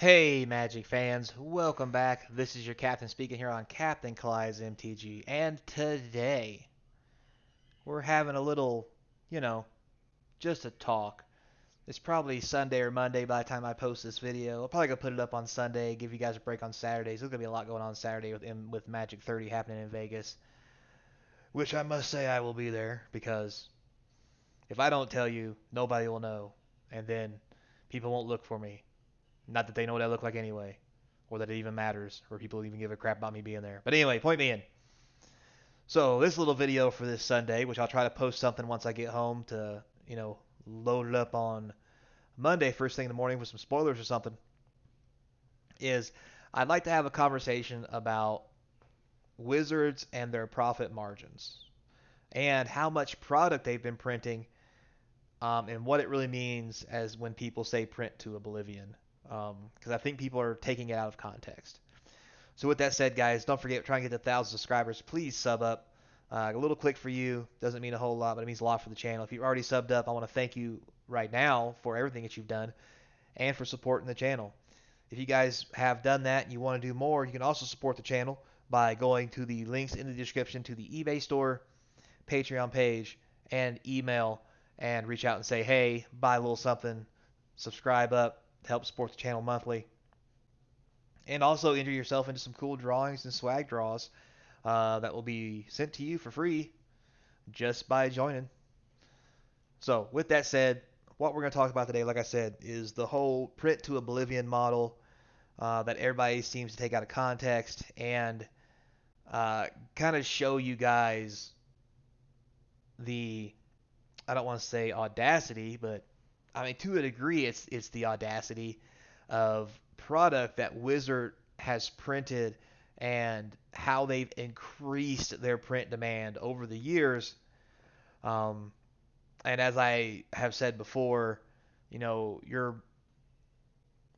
Hey, Magic fans, welcome back. This is your captain speaking here on Captain Kali's MTG, and today we're having a little, you know, just a talk. It's probably Sunday or Monday by the time I post this video. I'll probably go put it up on Sunday, give you guys a break on Saturdays. There's gonna be a lot going on Saturday with Magic 30 happening in Vegas, which I must say I will be there because if I don't tell you, nobody will know, and then people won't look for me. Not that they know what I look like anyway, or that it even matters, or people even give a crap about me being there. But anyway, point being. So this little video for this Sunday, which I'll try to post something once I get home to, load it up on Monday first thing in the morning with some spoilers or something, is I'd like to have a conversation about Wizards and their profit margins and how much product they've been printing, and what it really means as when people say print to oblivion. Because I think people are taking it out of context. So with that said, guys, don't forget, try and get to 1,000 subscribers. Please sub up. A little click for you doesn't mean a whole lot, but it means a lot for the channel. If you've already subbed up, I want to thank you right now for everything that you've done and for supporting the channel. If you guys have done that and you want to do more, you can also support the channel by going to the links in the description to the eBay store, Patreon page, and email, and reach out and say, hey, buy a little something, subscribe up to help support the channel monthly, and also enter yourself into some cool drawings and swag draws that will be sent to you for free just by joining. So, with that said, what we're going to talk about today, like I said, is the whole print to oblivion model that everybody seems to take out of context, and kind of show you guys the, I don't want to say audacity, but I mean, to a degree, it's the audacity of product that Wizard has printed and how they've increased their print demand over the years. Um, and as I have said before, your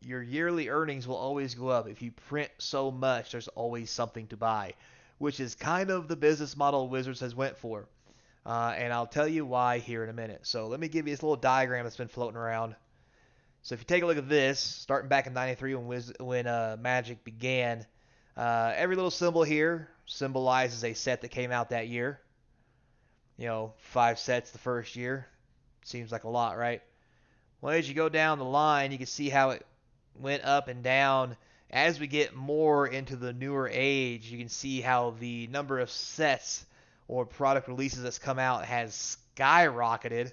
yearly earnings will always go up if you print so much. There's always something to buy, which is kind of the business model Wizards has went for. And I'll tell you why here in a minute. So let me give you this little diagram that's been floating around. So if you take a look at this, starting back in '93 when Magic began, every little symbol here symbolizes a set that came out that year. 5 sets the first year. Seems like a lot, right? Well, as you go down the line, you can see how it went up and down. As we get more into the newer age, you can see how the number of sets or product releases that's come out has skyrocketed.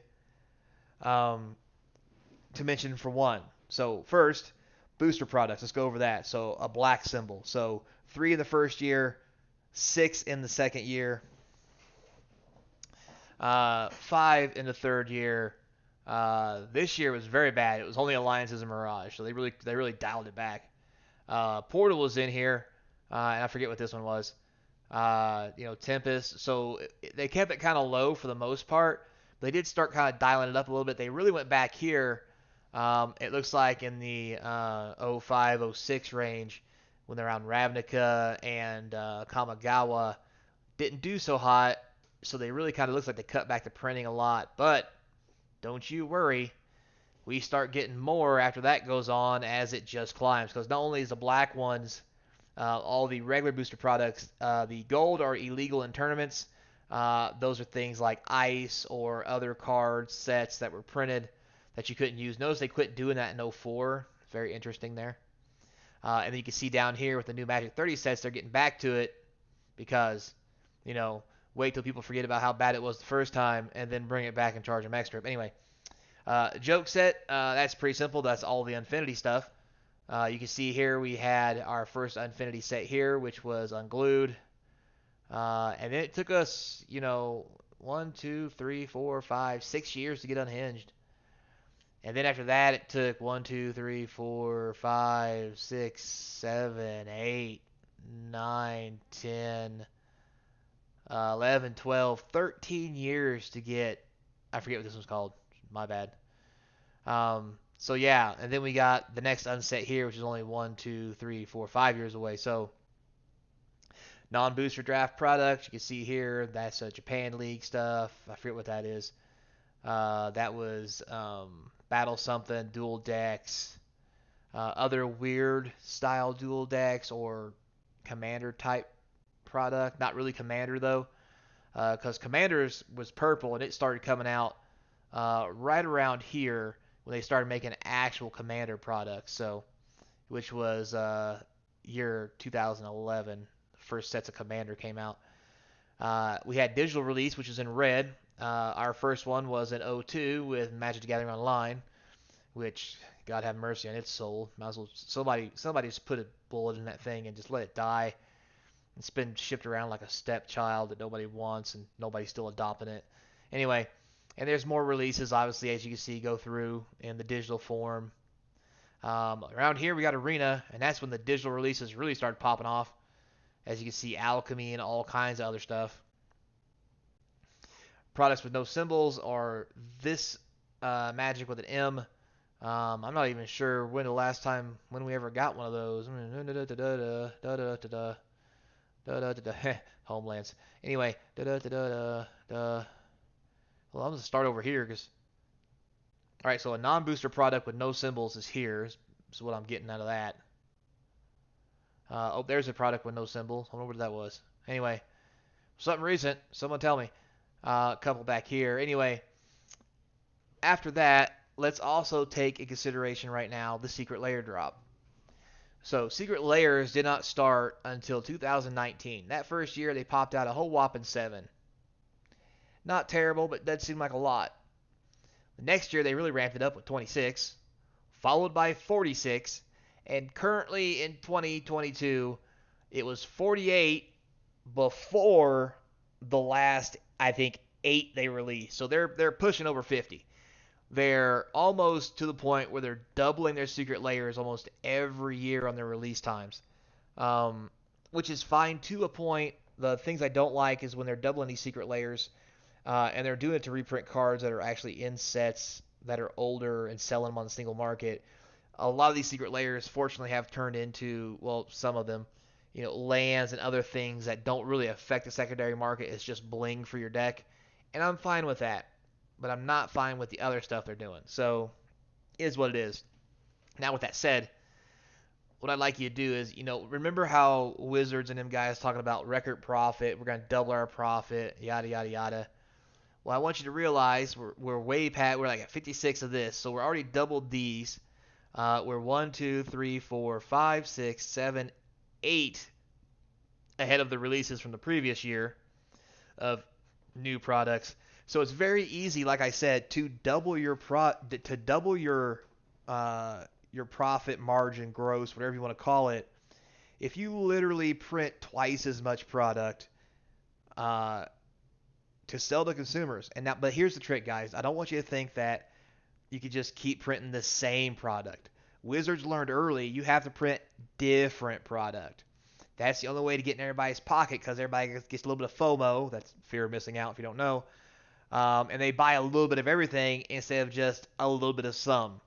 Um, to mention for one. So first, booster products. Let's go over that. So a black symbol. So 3 in the first year, 6 in the second year, 5 in the third year. This year was very bad. It was only Alliances and Mirage, so they really dialed it back. Portal was in here, and I forget what this one was. Tempest. So they kept it kind of low for the most part. They did start kind of dialing it up a little bit. They really went back here. It looks like in the 05, 06 range when they're around Ravnica and Kamigawa didn't do so hot. So they really kind of looks like they cut back the printing a lot. But don't you worry. We start getting more after that goes on as it just climbs. Because not only is the black ones all the regular booster products. The gold are illegal in tournaments. Those are things like ice or other card sets that were printed that you couldn't use. Notice they quit doing that in '04. Very interesting there. And then you can see down here with the new Magic 30 sets, they're getting back to it because, you know, wait till people forget about how bad it was the first time and then bring it back and charge them extra. But anyway, joke set, that's pretty simple. That's all the Infinity stuff. You can see here we had our first Infinity set here, which was unglued. And it took us, 1, 2, 3, 4, 5, 6 years to get unhinged. And then after that, it took 1, 2, 3, 4, 5, 6, 7, 8, 9, 10, 11, 12, 13 years to get, I forget what this one's called. My bad. So yeah, and then we got the next unset here, which is only 1, 2, 3, 4, 5 years away. So non-booster draft products, you can see here, that's Japan League stuff. I forget what that is. That was Battle something, dual decks. other weird style dual decks or commander type product. Not really commander though, because commanders was purple and it started coming out right around here when they started making actual commander products. So, which was year 2011, the first sets of commander came out. We had digital release, which is in red. Our first one was in '02 with Magic the Gathering Online, which God have mercy on its soul. Might as well somebody just put a bullet in that thing and just let it die. It's been shipped around like a stepchild that nobody wants and nobody's still adopting it. Anyway, and there's more releases, obviously, as you can see, go through in the digital form. Around here we got Arena, and that's when the digital releases really started popping off. As you can see, Alchemy and all kinds of other stuff. Products with no symbols are this Magic with an M. I'm not even sure when the last time when we ever got one of those. Homelands. Anyway, well, I'm gonna start over here because. All right, so a non-booster product with no symbols is here. Is what I'm getting out of that. Oh, there's a product with no symbols. I wonder what that was. Anyway, something recent. Someone tell me. A couple back here. Anyway, after that, let's also take in consideration right now the Secret Lair drop. So Secret Lairs did not start until 2019. That first year, they popped out a whole whopping 7. Not terrible, but that seemed like a lot. The next year, they really ramped it up with 26, followed by 46, and currently in 2022, it was 48 before the last, I think, 8 they released. So they're pushing over 50. They're almost to the point where they're doubling their Secret Lairs almost every year on their release times, which is fine to a point. The things I don't like is when they're doubling these Secret Lairs, and they're doing it to reprint cards that are actually in sets that are older and selling them on the single market. A lot of these Secret Lairs, fortunately, have turned into, well, some of them, lands and other things that don't really affect the secondary market. It's just bling for your deck, and I'm fine with that. But I'm not fine with the other stuff they're doing. So, it is what it is. Now, with that said, what I'd like you to do is, remember how Wizards and them guys talking about record profit, we're going to double our profit, yada, yada, yada. Well, I want you to realize we're way past, we're like at 56 of this, so we're already doubled these. We're 1, 2, 3, 4, 5, 6, 7, 8 ahead of the releases from the previous year of new products. So it's very easy, like I said, to double your profit margin, gross, whatever you want to call it. If you literally print twice as much product to sell to consumers, but here's the trick, guys. I don't want you to think that you could just keep printing the same product. Wizards learned early you have to print different product. That's the only way to get in everybody's pocket because everybody gets a little bit of FOMO. That's fear of missing out if you don't know. And they buy a little bit of everything instead of just a little bit of some,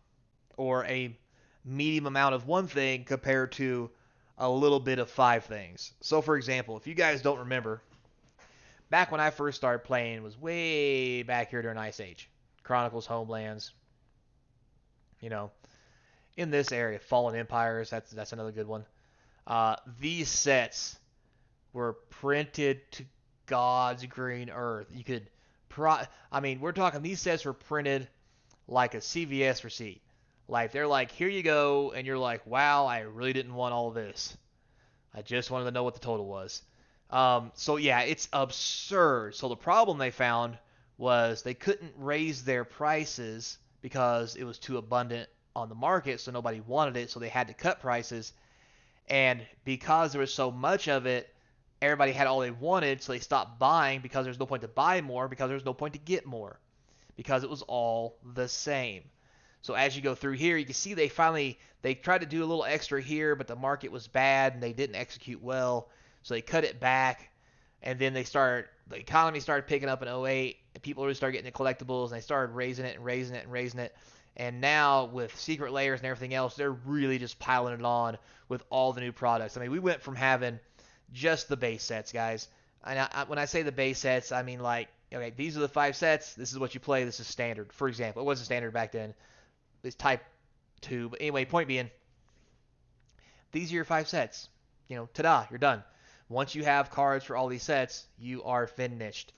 or a medium amount of one thing compared to a little bit of 5 things. So, for example, if you guys don't remember, back when I first started playing was way back here during Ice Age. Chronicles, Homelands, in this area, Fallen Empires, that's another good one. These sets were printed to God's green earth. You could we're talking these sets were printed like a CVS receipt. Like they're like, here you go, and you're like, wow, I really didn't want all of this. I just wanted to know what the total was. So yeah, it's absurd. So the problem they found was they couldn't raise their prices because it was too abundant on the market, so nobody wanted it, so they had to cut prices. And because there was so much of it, everybody had all they wanted, so they stopped buying because there's no point to buy more, because there's no point to get more, because it was all the same. So as you go through here, you can see they tried to do a little extra here, but the market was bad and they didn't execute well, so they cut it back. And then the economy started picking up in '08, and people really started getting the collectibles, and they started raising it and raising it and raising it. And now with Secret Lairs and everything else, they're really just piling it on with all the new products. I mean, we went from having just the base sets, guys. And when I say the base sets, I mean like, okay, these are the 5 sets. This is what you play. This is standard. For example, it wasn't standard back then. It's type 2. But anyway, point being, these are your 5 sets. Ta-da, you're done. Once you have cards for all these sets, you are finished.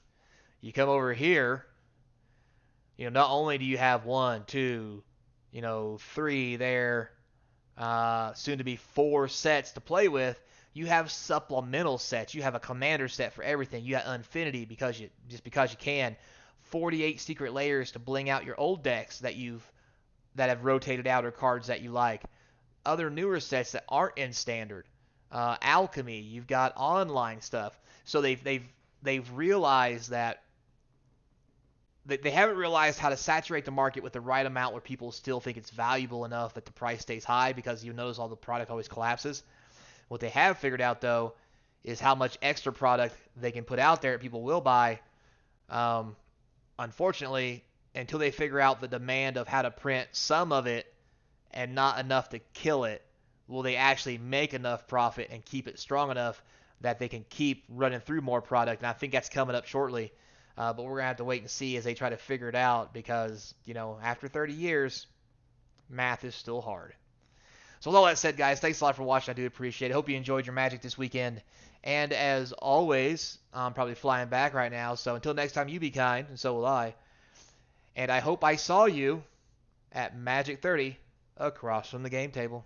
You come over here, not only do you have one, two, three there, soon to be 4 sets to play with, you have supplemental sets. You have a commander set for everything. You have Infinity because you can. 48 secret layers to bling out your old decks that have rotated out or cards that you like. Other newer sets that aren't in standard. Alchemy, you've got online stuff. So they've realized that they haven't realized how to saturate the market with the right amount where people still think it's valuable enough that the price stays high, because you notice all the product always collapses. What they have figured out, though, is how much extra product they can put out there that people will buy. Unfortunately, until they figure out the demand of how to print some of it and not enough to kill it, will they actually make enough profit and keep it strong enough that they can keep running through more product. And I think that's coming up shortly. But we're going to have to wait and see as they try to figure it out, because, after 30 years, math is still hard. So with all that said, guys, thanks a lot for watching. I do appreciate it. Hope you enjoyed your Magic this weekend. And as always, I'm probably flying back right now. So until next time, you be kind, and so will I. And I hope I saw you at Magic 30 across from the game table.